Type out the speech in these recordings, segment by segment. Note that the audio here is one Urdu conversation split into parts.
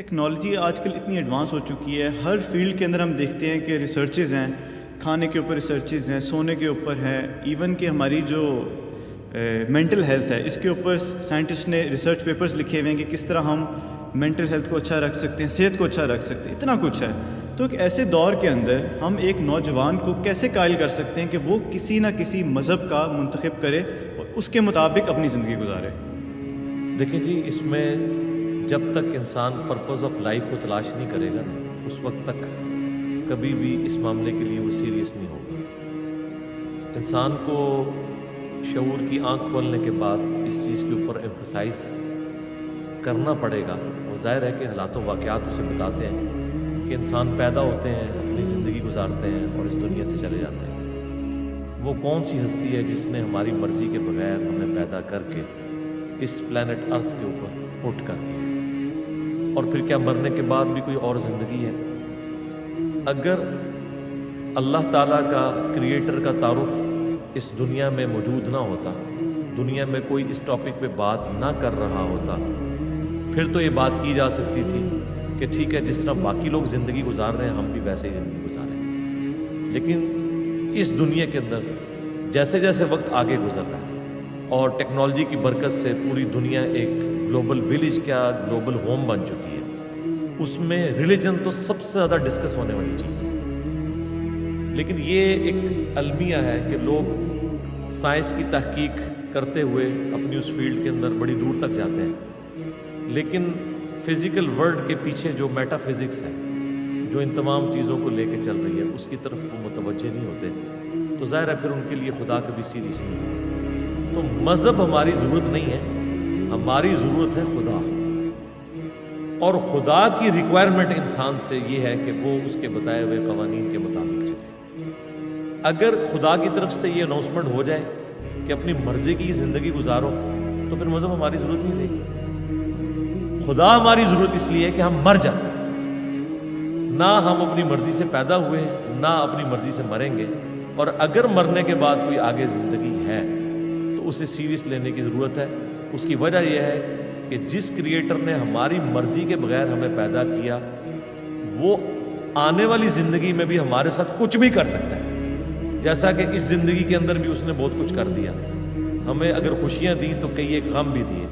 ٹیکنالوجی آج کل اتنی ایڈوانس ہو چکی ہے، ہر فیلڈ کے اندر ہم دیکھتے ہیں کہ ریسرچز ہیں، کھانے کے اوپر ریسرچز ہیں، سونے کے اوپر ہیں، ایون کہ ہماری جو مینٹل ہیلتھ ہے اس کے اوپر سائنٹسٹ نے ریسرچ پیپرز لکھے ہوئے ہیں کہ کس طرح ہم مینٹل ہیلتھ کو اچھا رکھ سکتے ہیں، صحت کو اچھا رکھ سکتے ہیں، اتنا کچھ ہے۔ تو ایک ایسے دور کے اندر ہم ایک نوجوان کو کیسے قائل کر سکتے ہیں کہ وہ کسی نہ کسی مذہب کا منتخب کرے اور اس کے مطابق اپنی زندگی گزارے؟ دیکھیں جی، اس میں جب تک انسان پرپز آف لائف کو تلاش نہیں کرے گا اس وقت تک کبھی بھی اس معاملے کے لیے وہ سیریس نہیں ہوگا۔ انسان کو شعور کی آنکھ کھولنے کے بعد اس چیز کے اوپر ایمفسائز کرنا پڑے گا، اور ظاہر ہے کہ حالات و واقعات اسے بتاتے ہیں کہ انسان پیدا ہوتے ہیں، اپنی زندگی گزارتے ہیں اور اس دنیا سے چلے جاتے ہیں۔ وہ کون سی ہستی ہے جس نے ہماری مرضی کے بغیر ہمیں پیدا کر کے اس پلانٹ ارتھ کے اوپر پٹ کر دیا؟ اور پھر کیا مرنے کے بعد بھی کوئی اور زندگی ہے؟ اگر اللہ تعالیٰ کا، کریٹر کا تعارف اس دنیا میں موجود نہ ہوتا، دنیا میں کوئی اس ٹاپک پہ بات نہ کر رہا ہوتا، پھر تو یہ بات کی جا سکتی تھی کہ ٹھیک ہے، جس طرح باقی لوگ زندگی گزار رہے ہیں ہم بھی ویسے ہی زندگی گزاریں۔ لیکن اس دنیا کے اندر جیسے جیسے وقت آگے گزر رہا ہے اور ٹیکنالوجی کی برکت سے پوری دنیا ایک گلوبل ویلیج کیا گلوبل ہوم بن چکی ہے، اس میں ریلیجن تو سب سے زیادہ ڈسکس ہونے والی چیز ہے۔ لیکن یہ ایک المیہ ہے کہ لوگ سائنس کی تحقیق کرتے ہوئے اپنی اس فیلڈ کے اندر بڑی دور تک جاتے ہیں، لیکن فزیکل ورلڈ کے پیچھے جو میٹا فزکس ہے، جو ان تمام چیزوں کو لے کے چل رہی ہے، اس کی طرف وہ متوجہ نہیں ہوتے، تو ظاہر ہے پھر ان کے لیے خدا کبھی سیریس نہیں ہے۔ تو مذہب ہماری ضرورت نہیں ہے، ہماری ضرورت ہے خدا، اور خدا کی ریکوائرمنٹ انسان سے یہ ہے کہ وہ اس کے بتائے ہوئے قوانین کے مطابق چلے۔ اگر خدا کی طرف سے یہ اناؤنسمنٹ ہو جائے کہ اپنی مرضی کی زندگی گزارو، تو پھر مذہب ہماری ضرورت نہیں رہے گی۔ خدا ہماری ضرورت اس لیے ہے کہ ہم مر جاتے ہیں، نہ ہم اپنی مرضی سے پیدا ہوئے نہ اپنی مرضی سے مریں گے، اور اگر مرنے کے بعد کوئی آگے زندگی ہے تو اسے سیریس لینے کی ضرورت ہے۔ اس کی وجہ یہ ہے کہ جس کریٹر نے ہماری مرضی کے بغیر ہمیں پیدا کیا، وہ آنے والی زندگی میں بھی ہمارے ساتھ کچھ بھی کر سکتا ہے، جیسا کہ اس زندگی کے اندر بھی اس نے بہت کچھ کر دیا۔ ہمیں اگر خوشیاں دیں تو کئی ایک غم بھی دیے،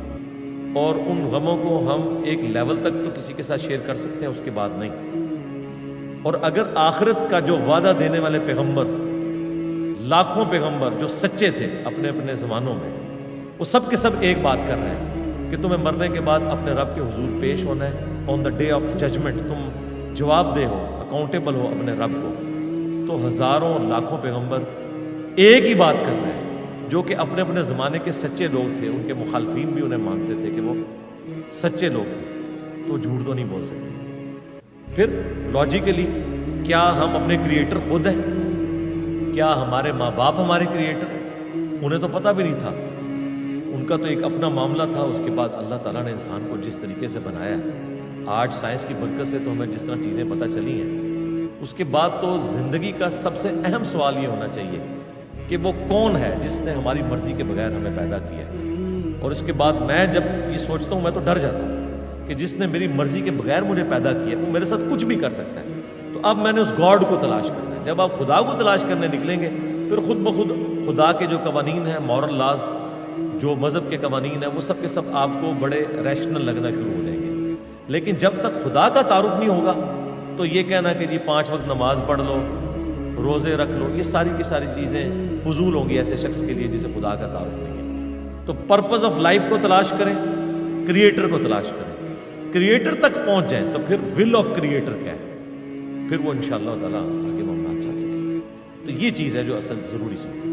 اور ان غموں کو ہم ایک لیول تک تو کسی کے ساتھ شیئر کر سکتے ہیں، اس کے بعد نہیں۔ اور اگر آخرت کا جو وعدہ دینے والے پیغمبر، لاکھوں پیغمبر جو سچے تھے اپنے اپنے زمانوں میں، وہ سب کے سب ایک بات کر رہے ہیں کہ تمہیں مرنے کے بعد اپنے رب کے حضور پیش ہونا ہے، آن دا ڈے آف ججمنٹ تم جواب دہ ہو، اکاؤنٹیبل ہو اپنے رب کو۔ تو ہزاروں لاکھوں پیغمبر ایک ہی بات کر رہے ہیں، جو کہ اپنے اپنے زمانے کے سچے لوگ تھے، ان کے مخالفین بھی انہیں مانتے تھے کہ وہ سچے لوگ تھے، تو جھوٹ تو نہیں بول سکتے۔ پھر لاجیکلی کیا ہم اپنے کریٹر خود ہیں؟ کیا ہمارے ماں باپ ہمارے کریٹر ہیں؟ انہیں تو پتہ بھی نہیں تھا، ان کا تو ایک اپنا معاملہ تھا۔ اس کے بعد اللہ تعالیٰ نے انسان کو جس طریقے سے بنایا، آج سائنس کی برکت سے تو ہمیں جس طرح چیزیں پتہ چلی ہیں، اس کے بعد تو زندگی کا سب سے اہم سوال یہ ہونا چاہیے کہ وہ کون ہے جس نے ہماری مرضی کے بغیر ہمیں پیدا کیا۔ اور اس کے بعد میں جب یہ سوچتا ہوں، میں تو ڈر جاتا ہوں کہ جس نے میری مرضی کے بغیر مجھے پیدا کیا وہ میرے ساتھ کچھ بھی کر سکتا ہے۔ تو اب میں نے اس گاڈ کو تلاش کرنا ہے۔ جب آپ خدا کو تلاش کرنے نکلیں گے، پھر خود بخود خدا کے جو قوانین ہیں، مورل لاز، جو مذہب کے قوانین ہیں، وہ سب کے سب آپ کو بڑے ریشنل لگنا شروع ہو جائیں گے۔ لیکن جب تک خدا کا تعارف نہیں ہوگا تو یہ کہنا کہ جی 5 وقت نماز پڑھ لو، روزے رکھ لو، یہ ساری کی ساری چیزیں فضول ہوں گی ایسے شخص کے لیے جسے خدا کا تعارف نہیں ہے۔ تو پرپز آف لائف کو تلاش کریں، کریٹر کو تلاش کریں، کریٹر تک پہنچ جائیں تو پھر ول آف کریٹر کیا ہے، پھر وہ انشاءاللہ تعالیٰ آگے معاملات چل سکیں گے۔ تو یہ چیز ہے جو اصل ضروری چیز ہے۔